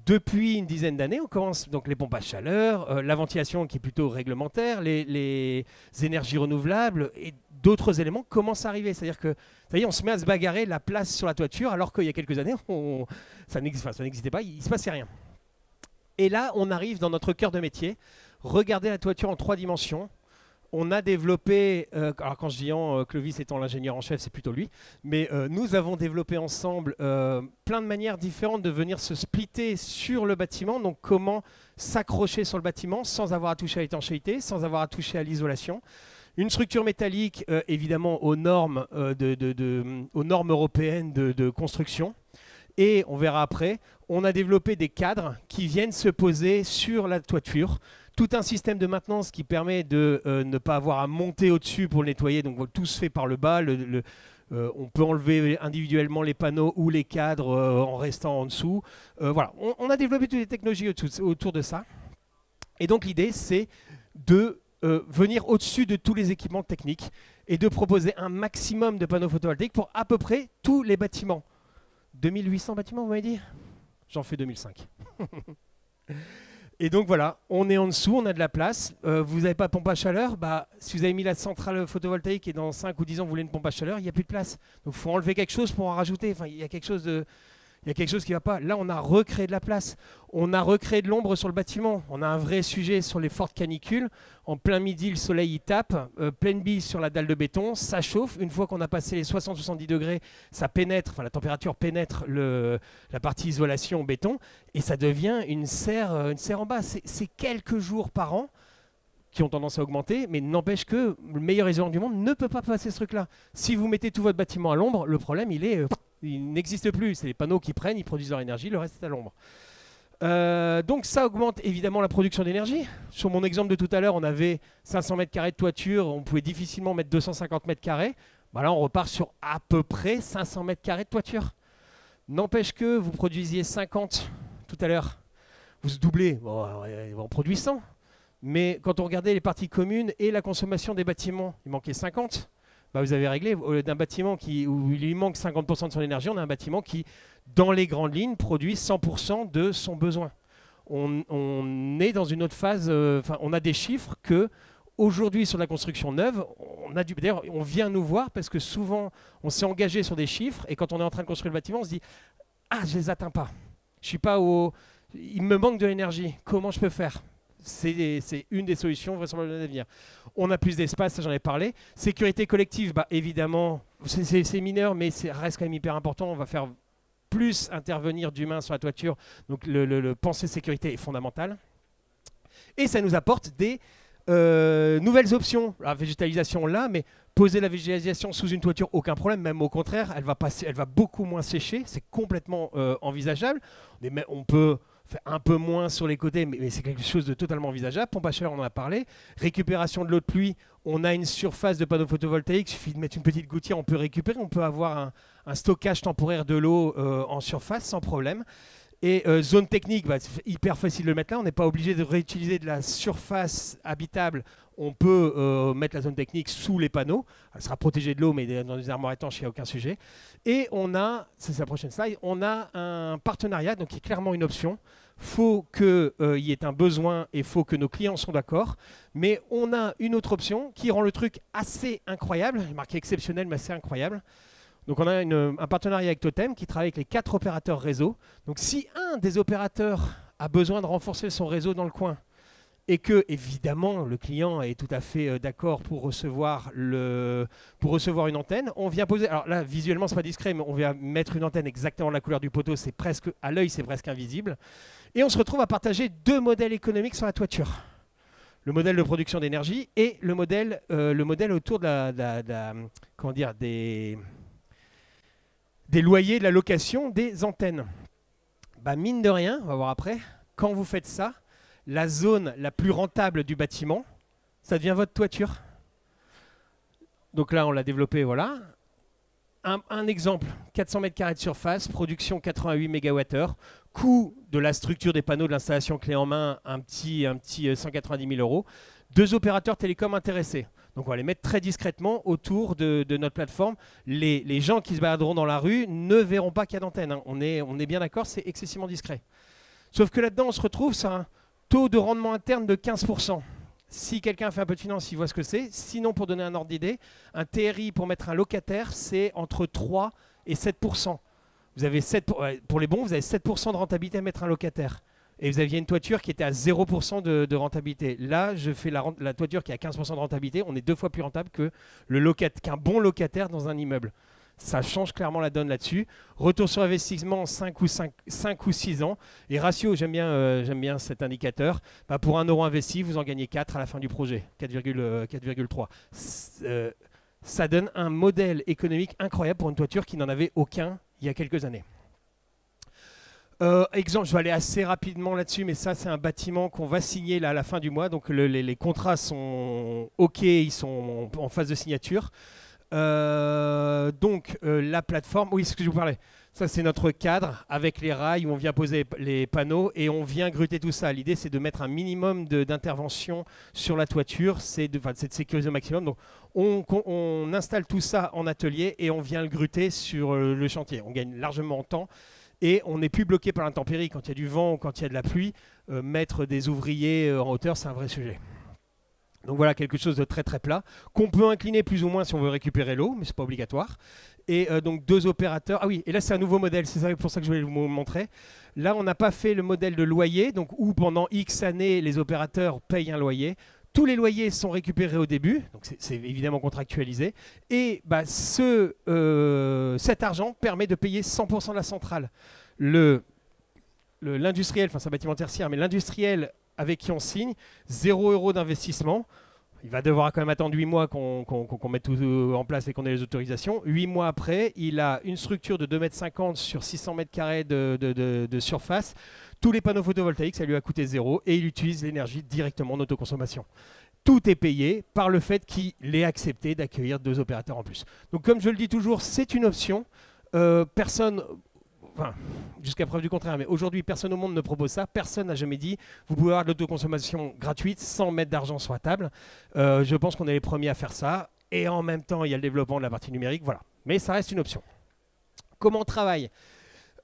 Depuis une dizaine d'années, on commence donc les pompes à chaleur, la ventilation qui est plutôt réglementaire, les énergies renouvelables et d'autres éléments commencent à arriver. C'est-à-dire que ça y est, on se met à se bagarrer la place sur la toiture alors qu'il y a quelques années, ça n'existait pas, il ne se passait rien. Et là, on arrive dans notre cœur de métier. Regardez la toiture en 3 dimensions. On a développé, alors quand je dis Clovis étant l'ingénieur en chef, c'est plutôt lui, mais nous avons développé ensemble plein de manières différentes de venir se splitter sur le bâtiment. Donc comment s'accrocher sur le bâtiment sans avoir à toucher à l'étanchéité, sans avoir à toucher à l'isolation. Une structure métallique, évidemment, aux normes, aux normes européennes de construction. Et on verra après, on a développé des cadres qui viennent se poser sur la toiture. Tout un système de maintenance qui permet de ne pas avoir à monter au-dessus pour le nettoyer. Donc tout se fait par le bas. On peut enlever individuellement les panneaux ou les cadres en restant en dessous. Voilà, on a développé toutes les technologies autour de ça. Et donc l'idée, c'est de venir au-dessus de tous les équipements techniques et de proposer un maximum de panneaux photovoltaïques pour à peu près tous les bâtiments. 2800 bâtiments, vous m'avez dit? J'en fais 2005. Et donc voilà, on est en dessous, on a de la place. Vous n'avez pas de pompe à chaleur, si vous avez mis la centrale photovoltaïque et dans 5 ou 10 ans vous voulez une pompe à chaleur, il n'y a plus de place. Donc il faut enlever quelque chose pour en rajouter. Enfin, il y a quelque chose qui ne va pas. Là, on a recréé de la place. On a recréé de l'ombre sur le bâtiment. On a un vrai sujet sur les fortes canicules. En plein midi, le soleil y tape. Pleine bille sur la dalle de béton. Ça chauffe. Une fois qu'on a passé les 60-70 degrés, ça pénètre, enfin la température pénètre la partie isolation béton. Et ça devient une serre en bas. C'est quelques jours par an qui ont tendance à augmenter, mais n'empêche que le meilleur isolant du monde ne peut pas passer ce truc-là. Si vous mettez tout votre bâtiment à l'ombre, le problème, il n'existe plus. C'est les panneaux qui prennent, ils produisent leur énergie, le reste est à l'ombre. Donc ça augmente évidemment la production d'énergie. Sur mon exemple de tout à l'heure, on avait 500 mètres carrés de toiture, on pouvait difficilement mettre 250 mètres carrés. Là, on repart sur à peu près 500 mètres carrés de toiture. N'empêche que vous produisiez 50 tout à l'heure. Vous se doublez, on produit 100. Mais quand on regardait les parties communes et la consommation des bâtiments, il manquait 50. Vous avez réglé. D'un bâtiment où il lui manque 50% de son énergie, on a un bâtiment qui, dans les grandes lignes, produit 100% de son besoin. On est dans une autre phase. On a des chiffres que, aujourd'hui, sur la construction neuve, d'ailleurs, on vient nous voir parce que souvent, on s'est engagé sur des chiffres et quand on est en train de construire le bâtiment, on se dit « Ah, je ne les atteins pas. Je suis pas il me manque de l'énergie. Comment je peux faire ?» C'est une des solutions vraisemblablement à venir. On a plus d'espace, ça j'en ai parlé. Sécurité collective, évidemment, c'est mineur, mais ça reste quand même hyper important. On va faire plus intervenir d'humains sur la toiture. Donc le penser sécurité est fondamental. Et ça nous apporte des nouvelles options. La végétalisation là, mais poser la végétalisation sous une toiture, aucun problème. Même au contraire, elle va beaucoup moins sécher. C'est complètement envisageable. On peut faire un peu moins sur les côtés, mais c'est quelque chose de totalement envisageable. Pompe à chaleur, on en a parlé. Récupération de l'eau de pluie, on a une surface de panneaux photovoltaïques, il suffit de mettre une petite gouttière, on peut récupérer, on peut avoir un stockage temporaire de l'eau en surface sans problème. Et zone technique, c'est hyper facile de le mettre là, on n'est pas obligé de réutiliser de la surface habitable. On peut mettre la zone technique sous les panneaux, elle sera protégée de l'eau, mais dans des armoires étanches, il n'y a aucun sujet. Et on a, c'est la prochaine slide, on a un partenariat, donc qui est clairement une option. Il faut qu'il y ait un besoin et il faut que nos clients soient d'accord. Mais on a une autre option qui rend le truc assez incroyable, marqué exceptionnel, mais assez incroyable. Donc on a un partenariat avec Totem qui travaille avec les 4 opérateurs réseau. Donc si un des opérateurs a besoin de renforcer son réseau dans le coin et que, évidemment, le client est tout à fait d'accord pour recevoir une antenne, on vient poser... Alors là, visuellement, c'est pas discret, mais on vient mettre une antenne exactement de la couleur du poteau. C'est presque, à l'œil, c'est presque invisible. Et on se retrouve à partager 2 modèles économiques sur la toiture. Le modèle de production d'énergie et le modèle autour des loyers, de la location des antennes. Mine de rien, on va voir après, quand vous faites ça, la zone la plus rentable du bâtiment, ça devient votre toiture. Donc là, on l'a développé, voilà. Un exemple, 400 mètres carrés de surface, production 88 MWh, coût de la structure des panneaux de l'installation clé en main, un petit 190 000 €. 2 opérateurs télécoms intéressés. Donc on va les mettre très discrètement autour de notre plateforme. Les gens qui se baladeront dans la rue ne verront pas qu'il y a d'antenne. Hein. On est bien d'accord, c'est excessivement discret. Sauf que là-dedans, on se retrouve sur un taux de rendement interne de 15%. Si quelqu'un fait un peu de finance, il voit ce que c'est. Sinon, pour donner un ordre d'idée, un TRI pour mettre un locataire, c'est entre 3 et 7%. Vous avez pour les bons, vous avez 7% de rentabilité à mettre un locataire. et vous aviez une toiture qui était à 0% de rentabilité. Là, je fais la toiture qui a 15% de rentabilité. On est 2 fois plus rentable qu'un bon locataire dans un immeuble. Ça change clairement la donne là-dessus. Retour sur investissement 5 ou 6 ans. Et ratio, j'aime bien cet indicateur. Bah, pour 1 euro investi, vous en gagnez 4 à la fin du projet. 4,3. Ça donne un modèle économique incroyable pour une toiture qui n'en avait aucun il y a quelques années. Exemple, je vais aller assez rapidement là-dessus, mais ça, c'est un bâtiment qu'on va signer là, à la fin du mois. Donc, les contrats sont OK, ils sont en phase de signature. La plateforme, oui, c'est ce que je vous parlais. Ça, c'est notre cadre avec les rails où on vient poser les panneaux et on vient gruter tout ça. L'idée, c'est de mettre un minimum d'intervention sur la toiture, c'est de sécuriser au maximum. Donc, on installe tout ça en atelier et on vient le gruter sur le chantier. On gagne largement en temps. Et on n'est plus bloqué par l'intempérie. Quand il y a du vent ou quand il y a de la pluie, mettre des ouvriers en hauteur, c'est un vrai sujet. Donc voilà, quelque chose de très très plat, qu'on peut incliner plus ou moins si on veut récupérer l'eau, mais ce n'est pas obligatoire. Et donc 2 opérateurs. Ah oui, et là c'est un nouveau modèle, c'est pour ça que je voulais vous montrer. Là, on n'a pas fait le modèle de loyer, donc où pendant X années, les opérateurs payent un loyer. Tous les loyers sont récupérés au début, donc c'est évidemment contractualisé. Et bah, cet argent permet de payer 100% de la centrale. L'industriel, enfin c'est un bâtiment tertiaire, mais l'industriel avec qui on signe, 0 € d'investissement. Il va devoir quand même attendre 8 mois qu'on mette tout en place et qu'on ait les autorisations. 8 mois après, il a une structure de 2,50 m sur 600 m² de surface. Tous les panneaux photovoltaïques, ça lui a coûté 0 et il utilise l'énergie directement en autoconsommation. Tout est payé par le fait qu'il ait accepté d'accueillir 2 opérateurs en plus. Donc comme je le dis toujours, c'est une option. Personne... Enfin, jusqu'à preuve du contraire, mais aujourd'hui, personne au monde ne propose ça. Personne n'a jamais dit vous pouvez avoir de l'autoconsommation gratuite sans mettre d'argent sur la table. Je pense qu'on est les premiers à faire ça. Et en même temps, il y a le développement de la partie numérique. Voilà. Mais ça reste une option. Comment on travaille ?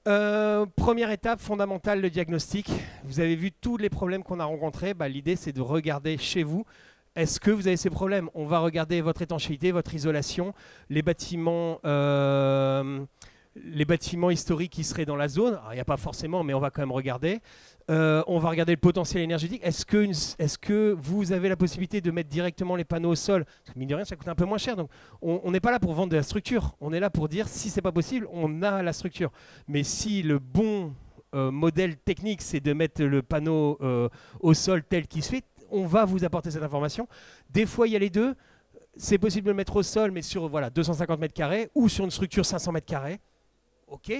Première étape fondamentale, le diagnostic. Vous avez vu tous les problèmes qu'on a rencontrés. Bah, l'idée, c'est de regarder chez vous. Est-ce que vous avez ces problèmes ? On va regarder votre étanchéité, votre isolation, les bâtiments historiques qui seraient dans la zone. Alors, il n'y a pas forcément, mais on va quand même regarder. On va regarder le potentiel énergétique. Est-ce que vous avez la possibilité de mettre directement les panneaux au sol ? Parce que mine de rien, ça coûte un peu moins cher. Donc, on n'est pas là pour vendre de la structure. On est là pour dire, si ce n'est pas possible, on a la structure. Mais si le bon modèle technique, c'est de mettre le panneau au sol tel qu'il se fait, on va vous apporter cette information. Des fois, il y a les deux. C'est possible de le mettre au sol, mais sur 250 m² ou sur une structure 500 m². Ok,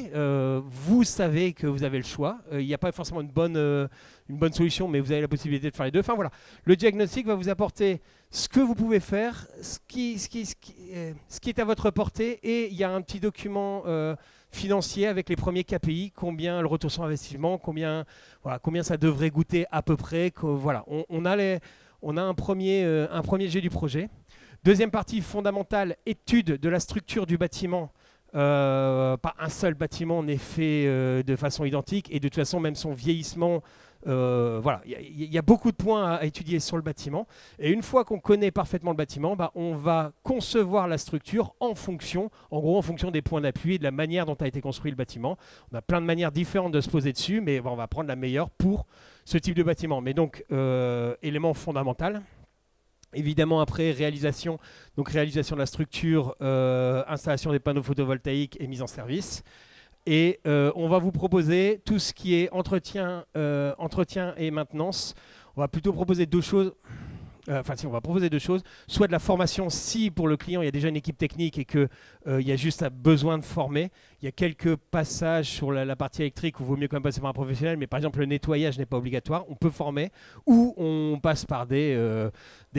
vous savez que vous avez le choix. Il n'y a pas forcément une bonne solution, mais vous avez la possibilité de faire les deux. Enfin voilà, le diagnostic va vous apporter ce que vous pouvez faire, ce qui est à votre portée, et il y a un petit document financier avec les premiers KPI, combien le retour sur investissement, combien ça devrait goûter à peu près. Voilà, on a un premier jet du projet. Deuxième partie fondamentale, étude de la structure du bâtiment. Pas un seul bâtiment n'est fait de façon identique, et de toute façon même son vieillissement, il y a beaucoup de points à étudier sur le bâtiment, et une fois qu'on connaît parfaitement le bâtiment, on va concevoir la structure en fonction des points d'appui et de la manière dont a été construit le bâtiment. On a plein de manières différentes de se poser dessus, mais on va prendre la meilleure pour ce type de bâtiment. Mais donc élément fondamental. Évidemment, après, réalisation de la structure, installation des panneaux photovoltaïques et mise en service. Et on va vous proposer tout ce qui est entretien et maintenance. On va plutôt proposer deux choses. On va proposer deux choses. Soit de la formation, si pour le client, il y a déjà une équipe technique et qu'il y a juste besoin de former. Il y a quelques passages sur la partie électrique où il vaut mieux quand même passer par un professionnel, mais par exemple, le nettoyage n'est pas obligatoire. On peut former, ou on passe par des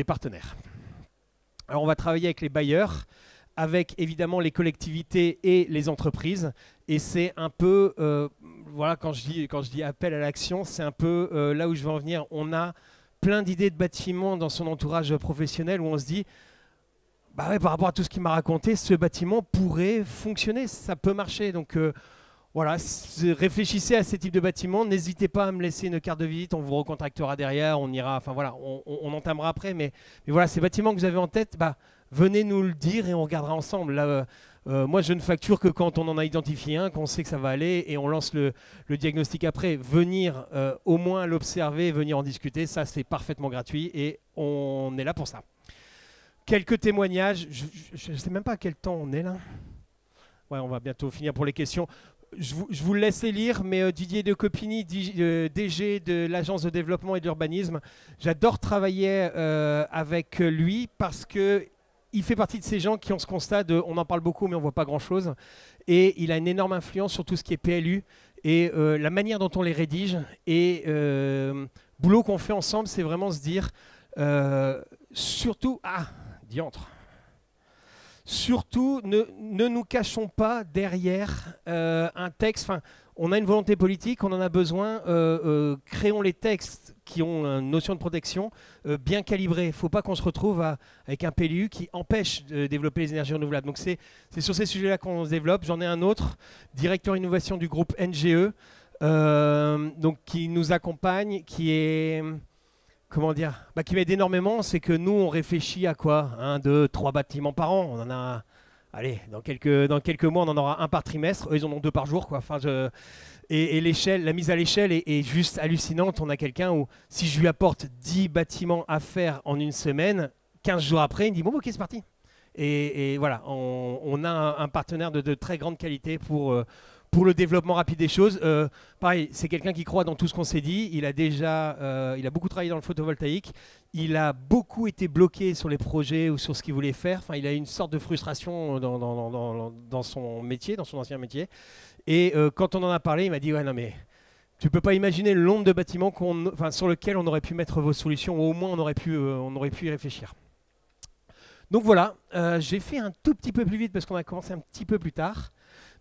partenaires. Alors, on va travailler avec les bailleurs, avec évidemment les collectivités et les entreprises. Et c'est un peu, quand je dis appel à l'action, c'est un peu là où je veux en venir. On a plein d'idées de bâtiments dans son entourage professionnel où on se dit par rapport à tout ce qu'il m'a raconté, ce bâtiment pourrait fonctionner, ça peut marcher. Donc réfléchissez à ces types de bâtiments, n'hésitez pas à me laisser une carte de visite, on vous recontactera derrière, on ira, on entamera après, mais voilà, ces bâtiments que vous avez en tête, venez nous le dire et on regardera ensemble. Là, Moi, je ne facture que quand on en a identifié un, qu'on sait que ça va aller et on lance le diagnostic après. Venir au moins l'observer, venir en discuter, ça c'est parfaitement gratuit et on est là pour ça. Quelques témoignages. Je ne sais même pas à quel temps on est là. Ouais, on va bientôt finir pour les questions. Je vous le laisse lire, mais Didier de Copini, DG de l'Agence de développement et d'urbanisme, j'adore travailler avec lui parce que il fait partie de ces gens qui ont ce constat de on en parle beaucoup mais on ne voit pas grand-chose. Et il a une énorme influence sur tout ce qui est PLU et la manière dont on les rédige. Et boulot qu'on fait ensemble, c'est vraiment se dire surtout... Ah, diantre. Surtout, ne nous cachons pas derrière un texte. Enfin, on a une volonté politique, on en a besoin. Créons les textes qui ont une notion de protection bien calibrée. Il ne faut pas qu'on se retrouve avec un PLU qui empêche de développer les énergies renouvelables. Donc c'est sur ces sujets-là qu'on se développe. J'en ai un autre, directeur innovation du groupe NGE, donc qui nous accompagne, qui est... Comment dire, qui m'aide énormément, c'est que nous, on réfléchit à quoi 1, 2, 3 bâtiments par an. On en a, allez, dans quelques mois, on en aura un par trimestre. Eux, ils en ont 2 par jour, quoi. Enfin, et l'échelle, la mise à l'échelle est juste hallucinante. On a quelqu'un où, si je lui apporte 10 bâtiments à faire en une semaine, 15 jours après, il me dit, bon, ok, c'est parti. Et voilà, on a un partenaire de très grande qualité pour le développement rapide des choses. Pareil, c'est quelqu'un qui croit dans tout ce qu'on s'est dit. Il a beaucoup travaillé dans le photovoltaïque. Il a beaucoup été bloqué sur les projets ou sur ce qu'il voulait faire. Enfin, il a une sorte de frustration dans son métier, dans son ancien métier. Et quand on en a parlé, il m'a dit, ouais, non mais tu peux pas imaginer le nombre de bâtiments sur lesquels on aurait pu mettre vos solutions, ou au moins on aurait pu y réfléchir. Donc voilà, j'ai fait un tout petit peu plus vite parce qu'on a commencé un petit peu plus tard.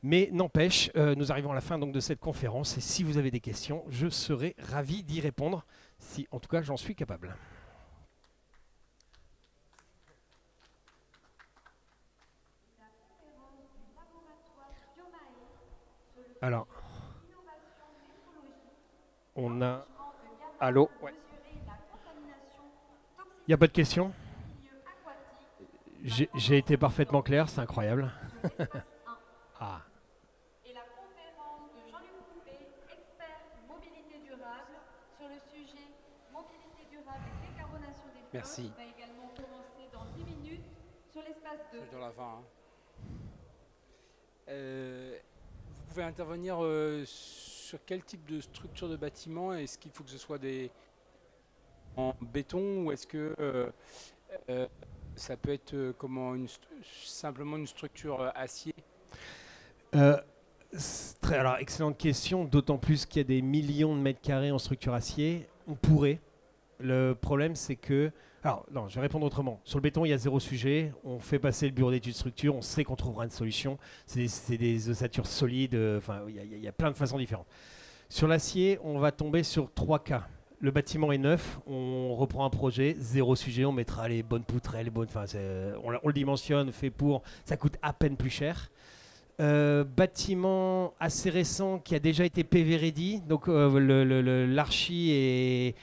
Mais n'empêche, nous arrivons à la fin donc, de cette conférence et si vous avez des questions, je serai ravi d'y répondre, si en tout cas j'en suis capable. Alors, on a... Allô, ouais. Il n'y a pas de questions? J'ai été parfaitement clair, c'est incroyable. Ah. Merci. Va également commencer dans 10 minutes sur l'espace 2. C'est dans la fin. Vous pouvez intervenir sur quel type de structure de bâtiment? Est-ce qu'il faut que ce soit en béton ou est-ce que ça peut être simplement une structure acier? Alors, excellente question, d'autant plus qu'il y a des millions de mètres carrés en structure acier. On pourrait. Le problème, c'est que... Alors, non, je vais répondre autrement. Sur le béton, il y a 0 sujet. On fait passer le bureau d'études structure. On sait qu'on trouvera une solution. C'est des ossatures solides. Enfin, il y a plein de façons différentes. Sur l'acier, on va tomber sur 3 cas. Le bâtiment est neuf. On reprend un projet. 0 sujet. On mettra les bonnes poutrelles. On le dimensionne, fait pour. Ça coûte à peine plus cher. Bâtiment assez récent qui a déjà été PV ready, donc l'archi et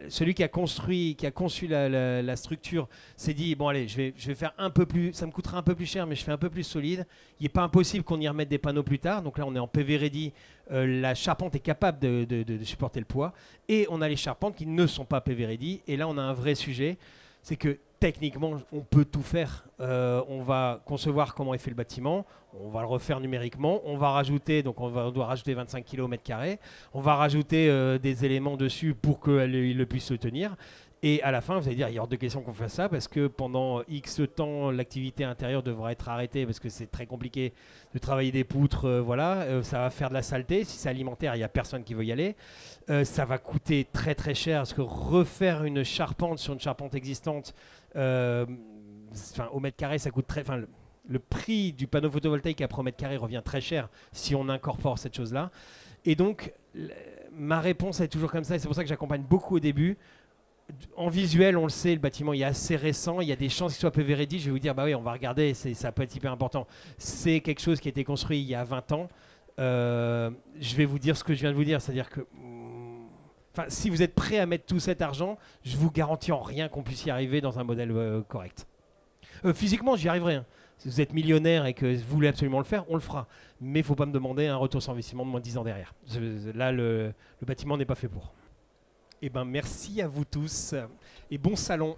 celui qui a conçu la structure s'est dit bon allez je vais faire un peu plus, ça me coûtera un peu plus cher mais je fais un peu plus solide. Il n'est pas impossible qu'on y remette des panneaux plus tard, donc là on est en PV ready, la charpente est capable de supporter le poids et on a les charpentes qui ne sont pas PV ready et là on a un vrai sujet, c'est que techniquement, on peut tout faire. On va concevoir comment est fait le bâtiment, on va le refaire numériquement, on va rajouter, donc doit rajouter 25 km², on va rajouter des éléments dessus pour qu'il le puisse se tenir. Et à la fin, vous allez dire, il y a hors de question qu'on fasse ça parce que pendant X temps, l'activité intérieure devra être arrêtée parce que c'est très compliqué de travailler des poutres. Ça va faire de la saleté. Si c'est alimentaire, il n'y a personne qui veut y aller. Ça va coûter très très cher parce que refaire une charpente sur une charpente existante, au mètre carré, ça coûte très. Le prix du panneau photovoltaïque après au mètre carré revient très cher si on incorpore cette chose-là. Et donc, ma réponse est toujours comme ça. Et c'est pour ça que j'accompagne beaucoup au début. En visuel, on le sait, le bâtiment est assez récent. Il y a des chances qu'il soit PV ready. Je vais vous dire, bah oui, on va regarder. Ça peut être hyper important. C'est quelque chose qui a été construit il y a 20 ans. Je vais vous dire ce que je viens de vous dire. C'est-à-dire que si vous êtes prêt à mettre tout cet argent, je vous garantis en rien qu'on puisse y arriver dans un modèle correct. Physiquement, j'y arriverai. Hein. Si vous êtes millionnaire et que vous voulez absolument le faire, on le fera. Mais il ne faut pas me demander un retour sur investissement de moins de 10 ans derrière. Là, le bâtiment n'est pas fait pour. Eh ben, merci à vous tous et bon salon.